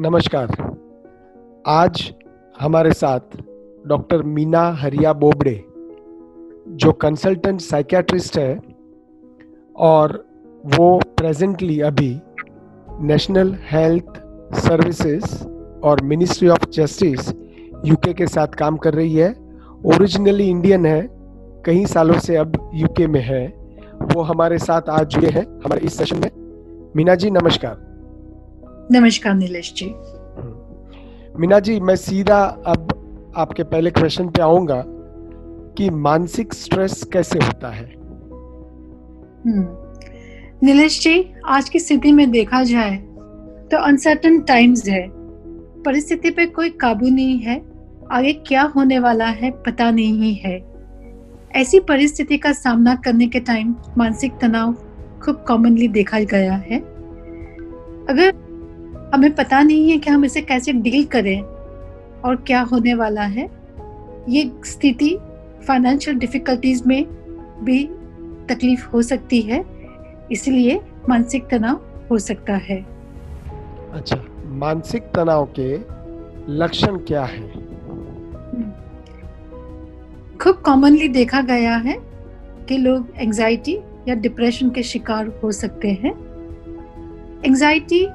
नमस्कार। आज हमारे साथ डॉक्टर मीना हरिया बोबड़े, जो कंसल्टेंट साइकियाट्रिस्ट है और वो प्रेजेंटली अभी नेशनल हेल्थ सर्विसेज और मिनिस्ट्री ऑफ जस्टिस यूके के साथ काम कर रही है। ओरिजिनली इंडियन है, कई सालों से अब यूके में है। वो हमारे साथ आज जुड़े हैं हमारे इस सेशन में। मीना जी नमस्कार। नमस्कार नीलेश जी। मीना जी, मैं सीधा अब आपके पहले क्वेश्चन पे आऊंगा कि मानसिक स्ट्रेस कैसे होता है। नीलेश जी, आज की स्थिति में देखा जाए तो अनसर्टन टाइम्स है। परिस्थिति पे कोई काबू नहीं है, आगे क्या होने वाला है पता नहीं है। ऐसी परिस्थिति का सामना करने के टाइम मानसिक तनाव खूब कॉमनली देखा गया है। अगर हमें पता नहीं है कि हम इसे कैसे डील करें और क्या होने वाला है, ये स्थिति फाइनेंशियल डिफिकल्टीज में भी तकलीफ हो सकती है, इसलिए मानसिक तनाव हो सकता है। अच्छा, मानसिक तनाव के लक्षण क्या हैं? खूब कॉमनली देखा गया है कि लोग एंजाइटी या डिप्रेशन के शिकार हो सकते हैं। एंजाइटी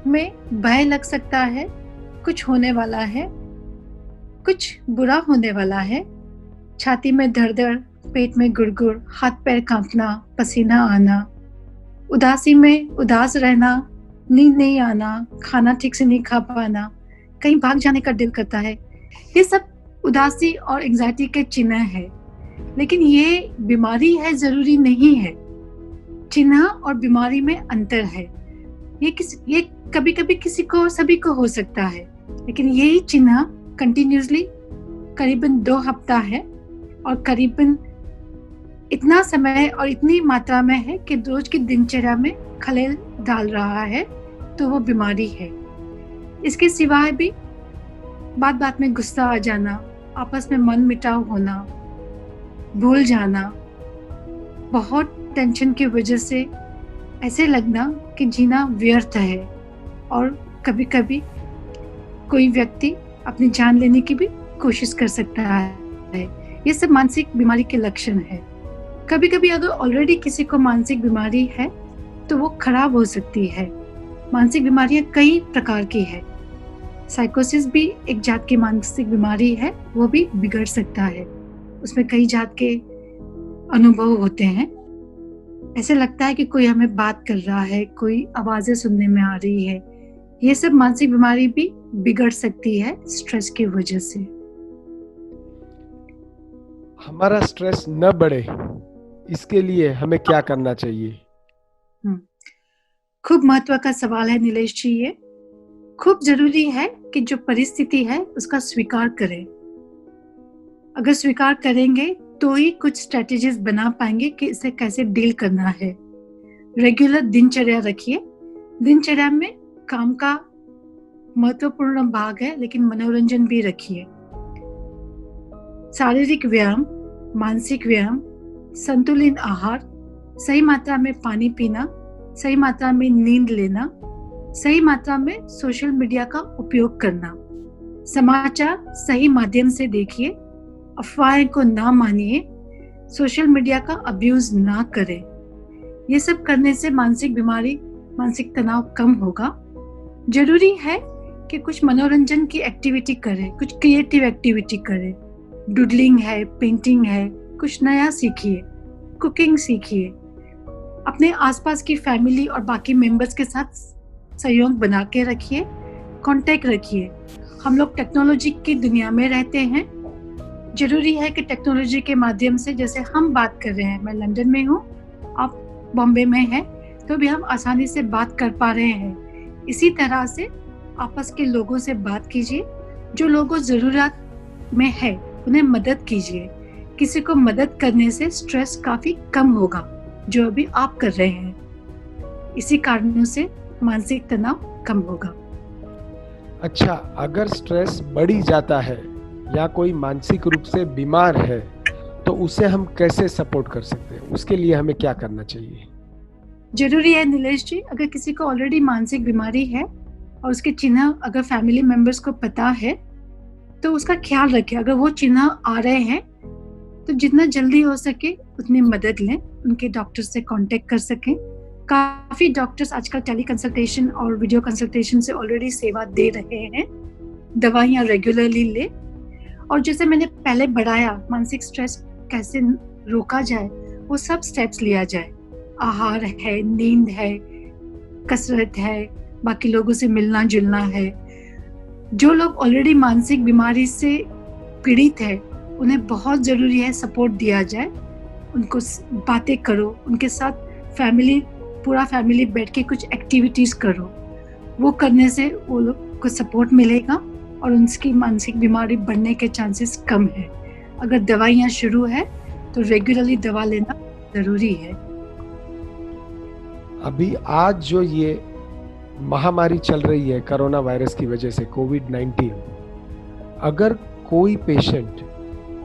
में भय लग सकता है, कुछ होने वाला है, कुछ बुरा होने वाला है। छाती में दर्द, पेट में गुड़गुड़, हाथ पैर कांपना, पसीना आना। उदासी में उदास रहना, नींद नहीं आना, खाना ठीक से नहीं खा पाना, कहीं भाग जाने का दिल करता है। ये सब उदासी और एंजाइटी के चिन्ह है, लेकिन ये बीमारी है जरूरी नहीं है। चिन्ह और बीमारी में अंतर है। ये कभी कभी किसी को, सभी को हो सकता है, लेकिन यही चिन्ह कंटिन्यूसली करीबन 2 हफ्ता है और करीबन इतना समय और इतनी मात्रा में है कि रोज की दिनचर्या में खलल डाल रहा है, तो वो बीमारी है। इसके सिवाय भी बात बात में गुस्सा आ जाना, आपस में मन मिटाव होना, भूल जाना, बहुत टेंशन की वजह से ऐसे लगना कि जीना व्यर्थ है, और कभी कभी कोई व्यक्ति अपनी जान लेने की भी कोशिश कर सकता है। ये सब मानसिक बीमारी के लक्षण है। कभी कभी अगर ऑलरेडी किसी को मानसिक बीमारी है तो वो खराब हो सकती है। मानसिक बीमारियां कई प्रकार की है। साइकोसिस भी एक जात की मानसिक बीमारी है, वो भी बिगड़ सकता है। उसमें कई जात के अनुभव होते हैं। ऐसे लगता है कि कोई हमें बात कर रहा है, कोई आवाजें सुनने में आ रही है। ये सब मानसिक बीमारी भी बिगड़ सकती है स्ट्रेस की वजह से। हमारा स्ट्रेस न बढ़े, इसके लिए हमें क्या करना चाहिए? खूब महत्व का सवाल है नीलेश जी। ये खूब जरूरी है कि जो परिस्थिति है उसका स्वीकार करें। अगर स्वीकार करेंगे तो ही कुछ स्ट्रेटेजीज बना पाएंगे कि इसे कैसे डील करना है। रेगुलर दिनचर्या रखिए। दिनचर्या में काम का महत्वपूर्ण भाग है, लेकिन मनोरंजन भी रखिए। शारीरिक व्यायाम, मानसिक व्यायाम, संतुलित आहार, सही मात्रा में पानी पीना, सही मात्रा में नींद लेना, सही मात्रा में सोशल मीडिया का उपयोग करना, समाचार सही माध्यम से देखिए, अफवाहें को ना मानिए, सोशल मीडिया का अब्यूज ना करें। ये सब करने से मानसिक बीमारी, मानसिक तनाव कम होगा। जरूरी है कि कुछ मनोरंजन की एक्टिविटी करें, कुछ क्रिएटिव एक्टिविटी करें। डूडलिंग है, पेंटिंग है, कुछ नया सीखिए, कुकिंग सीखिए। अपने आसपास की फैमिली और बाकी मेंबर्स के साथ सहयोग बना के रखिए, कांटेक्ट रखिए। हम लोग टेक्नोलॉजी की दुनिया में रहते हैं। जरूरी है कि टेक्नोलॉजी के माध्यम से, जैसे हम बात कर रहे हैं, मैं लंदन में हूँ, आप बॉम्बे में हैं, तो भी हम आसानी से बात कर पा रहे हैं। इसी तरह से आपस के लोगों से बात कीजिए। जो लोगों जरूरत में है उन्हें मदद कीजिए। किसी को मदद करने से स्ट्रेस काफी कम होगा, जो अभी आप कर रहे हैं। इसी कारणों से मानसिक तनाव कम होगा। अच्छा, अगर स्ट्रेस बढ़ ही जाता है या कोई मानसिक रूप से बीमार है तो उसे हम कैसे सपोर्ट कर सकते हैं? उसके लिए हमें क्या करना चाहिए? जरूरी है नीलेश जी, अगर किसी को ऑलरेडी मानसिक बीमारी है और उसके चिन्ह अगर फैमिली मेंबर्स को पता है तो उसका ख्याल रखें। अगर वो चिन्ह आ रहे हैं तो जितना जल्दी हो सके उतनी मदद लें, उनके डॉक्टर से कांटेक्ट कर सकें। काफी डॉक्टर्स आजकल टेली कंसल्टेशन और वीडियो कंसल्टेशन से ऑलरेडी सेवा दे रहे हैं। दवाइयाँ रेगुलरली ले, और जैसे मैंने पहले बढ़ाया मानसिक स्ट्रेस कैसे रोका जाए, वो सब स्टेप्स लिया जाए। आहार है, नींद है, कसरत है, बाकी लोगों से मिलना जुलना है। जो लोग ऑलरेडी मानसिक बीमारी से पीड़ित है उन्हें बहुत जरूरी है सपोर्ट दिया जाए। उनको बातें करो, उनके साथ पूरा फैमिली बैठ के कुछ एक्टिविटीज करो। वो करने से वो लोग को सपोर्ट मिलेगा और उनकी मानसिक बीमारी बढ़ने के चांसेस कम है। अगर दवाइयाँ शुरू है तो रेगुलरली दवा लेना जरूरी है। अभी आज जो ये महामारी चल रही है कोरोना वायरस की वजह से, कोविड-19, अगर कोई पेशेंट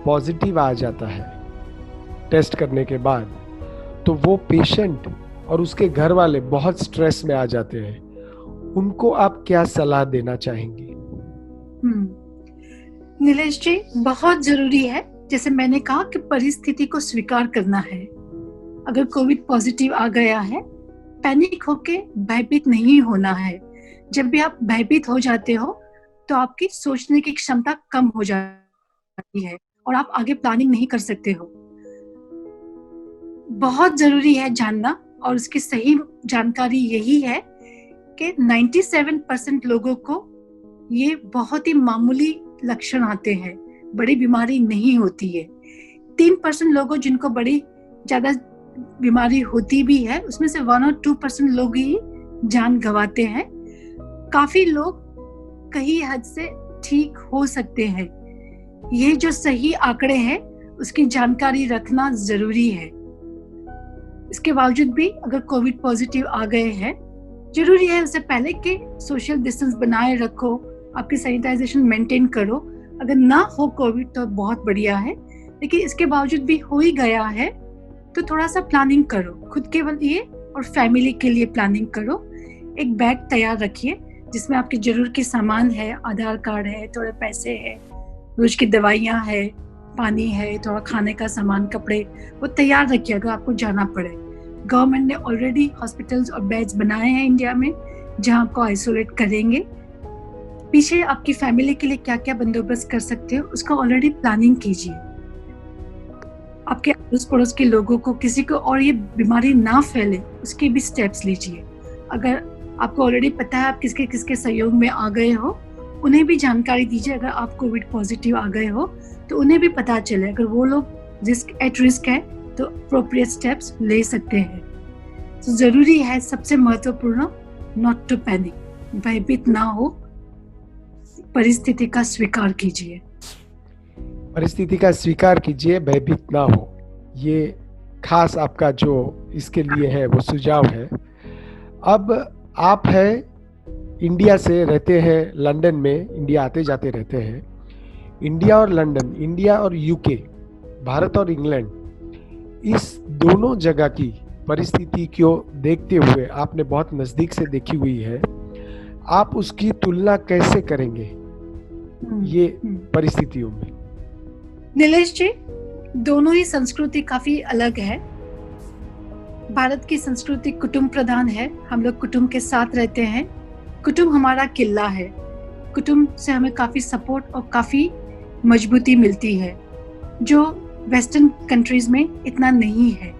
पॉजिटिव आ जाता है टेस्ट करने के बाद, तो वो पेशेंट और उसके घर वाले बहुत स्ट्रेस में आ जाते हैं। उनको आप क्या सलाह देना चाहेंगी? नीलेश जी, बहुत जरूरी है, जैसे मैंने कहा कि परिस्थिति को स्वीकार करना है। अगर कोविड पॉजिटिव आ गया है, पैनिक होके भयभीत नहीं होना है। जब भी आप भयभीत हो जाते हो तो आपकी सोचने की क्षमता कम हो जाती है और आप आगे प्लानिंग नहीं कर सकते हो। बहुत जरूरी है जानना, और उसकी सही जानकारी यही है कि 97% लोगों को ये बहुत ही मामूली लक्षण आते हैं, बड़ी बीमारी नहीं होती है। 3% लोगों जिनको बड़ी ज्यादा बीमारी होती भी है, उसमें से 1 और 2% लोग ही जान गंवाते हैं। काफी लोग कहीं हद से ठीक हो सकते हैं। ये जो सही आंकड़े हैं उसकी जानकारी रखना जरूरी है। इसके बावजूद भी अगर कोविड पॉजिटिव आ गए हैं, जरूरी है उससे पहले कि सोशल डिस्टेंस बनाए रखो, आपकी सैनिटाइजेशन मेंटेन करो। अगर ना हो कोविड तो बहुत बढ़िया है, लेकिन इसके बावजूद भी हो ही गया है तो थोड़ा सा प्लानिंग करो, खुद के लिए और फैमिली के लिए प्लानिंग करो। एक बैग तैयार रखिए जिसमें आपकी जरूरत के सामान है, आधार कार्ड है, थोड़े पैसे है, रोज की दवाइयाँ है, पानी है, थोड़ा खाने का सामान, कपड़े, वो तैयार रखिए अगर आपको जाना पड़े। गवर्नमेंट ने ऑलरेडी हॉस्पिटल्स और बेड्स बनाए हैं इंडिया में जहाँ आपको आइसोलेट करेंगे। पीछे आपकी फैमिली के लिए क्या क्या बंदोबस्त कर सकते हो उसका ऑलरेडी प्लानिंग कीजिए। आपके अड़ोस पड़ोस के लोगों को, किसी को और ये बीमारी ना फैले उसके भी स्टेप्स लीजिए। अगर आपको ऑलरेडी पता है आप किसके किसके सहयोग में आ गए हो, उन्हें भी जानकारी दीजिए। अगर आप कोविड पॉजिटिव आ गए हो तो उन्हें भी पता चले। अगर वो लोग रिस्क है तो अप्रोप्रिएट स्टेप्स ले सकते हैं। तो जरूरी है, सबसे महत्वपूर्ण, नॉट टू पैनिक, भयभीत ना हो, परिस्थिति का स्वीकार कीजिए। परिस्थिति का स्वीकार कीजिए, भयभीत ना हो। ये खास आपका जो इसके लिए है वो सुझाव है। अब आप है इंडिया से, रहते हैं लंदन में, इंडिया आते जाते रहते हैं। इंडिया और लंदन, इंडिया और यूके, भारत और इंग्लैंड, इस दोनों जगह की परिस्थिति को देखते हुए आपने बहुत नज़दीक से देखी हुई है, आप उसकी तुलना कैसे करेंगे ये परिस्थितियों में? नीलेश जी, दोनों ही संस्कृति काफी अलग है। भारत की संस्कृति कुटुंब प्रधान है, हम लोग कुटुंब के साथ रहते हैं। कुटुंब हमारा किला है। कुटुंब से हमें काफी सपोर्ट और काफी मजबूती मिलती है, जो वेस्टर्न कंट्रीज में इतना नहीं है।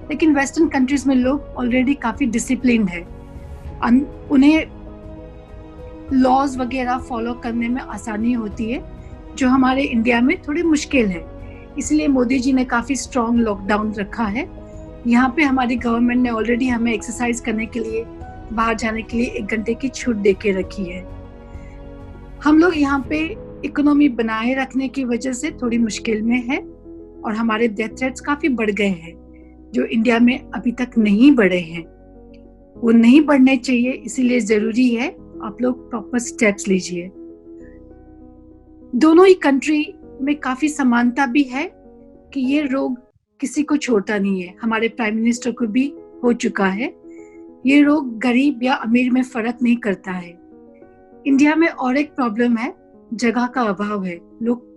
लेकिन वेस्टर्न कंट्रीज में लोग ऑलरेडी काफी डिसिप्लिन्ड है, उन्हें लॉज वगैरह फॉलो करने में आसानी होती है, जो हमारे इंडिया में थोड़ी मुश्किल है। इसलिए मोदी जी ने काफी स्ट्रॉन्ग लॉकडाउन रखा है। यहाँ पे हमारी गवर्नमेंट ने ऑलरेडी हमें एक्सरसाइज करने के लिए, बाहर जाने के लिए 1 घंटे की छूट दे के रखी है। हम लोग यहाँ पे इकोनॉमी बनाए रखने की वजह से थोड़ी मुश्किल में है और हमारे डेथ रेट्स काफी बढ़ गए हैं, जो इंडिया में अभी तक नहीं बढ़े हैं। वो नहीं बढ़ने चाहिए, इसीलिए जरूरी है आप लोग प्रॉपर स्टेप्स लीजिए। दोनों ही कंट्री में काफी समानता भी है कि ये रोग किसी को छोड़ता नहीं है। हमारे प्राइम मिनिस्टर को भी हो चुका है। ये रोग गरीब या अमीर में फर्क नहीं करता है। इंडिया में और एक प्रॉब्लम है, जगह का अभाव है। लोग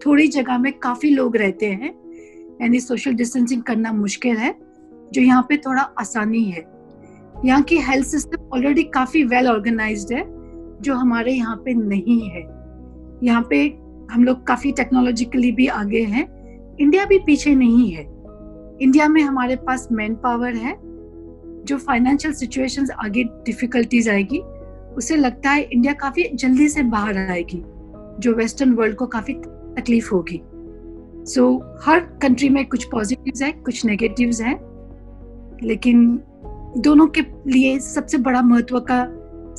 थोड़ी जगह में काफी लोग रहते हैं, यानी सोशल डिस्टेंसिंग करना मुश्किल है, जो यहाँ पे थोड़ा आसानी है। यहाँ की हेल्थ सिस्टम ऑलरेडी काफी वेल ऑर्गेनाइज्ड है, जो हमारे यहाँ पे नहीं है। यहाँ पे हम लोग काफी टेक्नोलॉजिकली भी आगे हैं, इंडिया भी पीछे नहीं है। इंडिया में हमारे पास मैन पावर है, जो फाइनेंशियल सिचुएशंस आगे डिफिकल्टीज आएगी, उसे लगता है इंडिया काफी जल्दी से बाहर आएगी, जो वेस्टर्न वर्ल्ड को काफी तकलीफ होगी। सो हर कंट्री में कुछ पॉजिटिव्स है, कुछ नेगेटिव्स हैं, लेकिन दोनों के लिए सबसे बड़ा महत्व का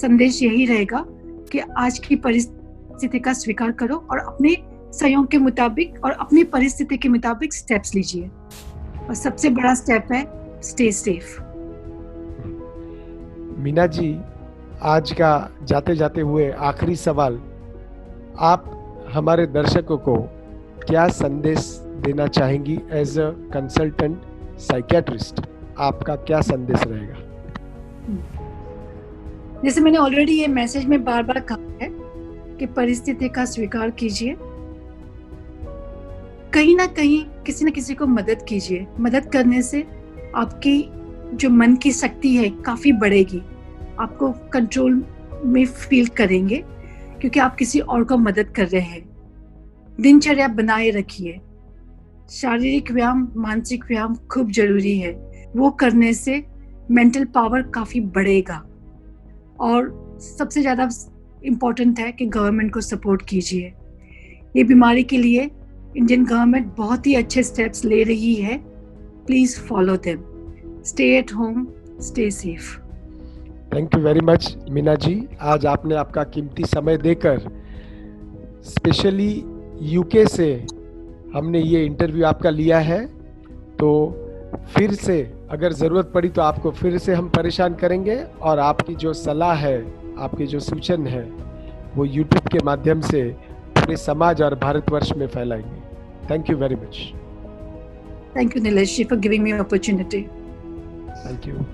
संदेश यही रहेगा कि आज की परिस्थिति का स्वीकार करो और अपने सहयोग के मुताबिक और अपनी परिस्थिति के मुताबिक स्टेप्स लीजिए। और सबसे बड़ा स्टेप है स्टे सेफ। मीना जी, आज का जाते जाते हुए आखिरी सवाल, आप हमारे दर्शकों को क्या संदेश देना चाहेंगी? एज अ कंसल्टेंट साइकियाट्रिस्ट आपका क्या संदेश रहेगा? जैसे मैंने ऑलरेडी ये मैसेज में बार बार कहा है कि परिस्थिति का स्वीकार कीजिए, कहीं ना कहीं किसी न किसी को मदद कीजिए। मदद करने से आपकी जो मन की शक्ति है काफी बढ़ेगी, आपको कंट्रोल में फील करेंगे, क्योंकि आप किसी और को मदद कर रहे हैं। दिनचर्या बनाए रखिए। शारीरिक व्यायाम, मानसिक व्यायाम खूब जरूरी है, वो करने से मेंटल पावर काफी बढ़ेगा। और सबसे ज्यादा इम्पोर्टेंट है कि गवर्नमेंट को सपोर्ट कीजिए। ये बीमारी के लिए इंडियन गवर्नमेंट बहुत ही अच्छे स्टेप्स ले रही है, please follow them. Stay at home, stay safe. Thank you very much Meena ji, आज आपने आपका कीमती समय देकर स्पेशली यूके से हमने ये इंटरव्यू आपका लिया है। तो फिर से अगर ज़रूरत पड़ी तो आपको फिर से हम परेशान करेंगे, और आपकी जो सलाह है, आपकी जो सूचन है, वो यूट्यूब के माध्यम से पूरे समाज और भारतवर्ष में फैलाएंगे। Thank you very much. Thank you, Nilesh, for giving me an opportunity. Thank you.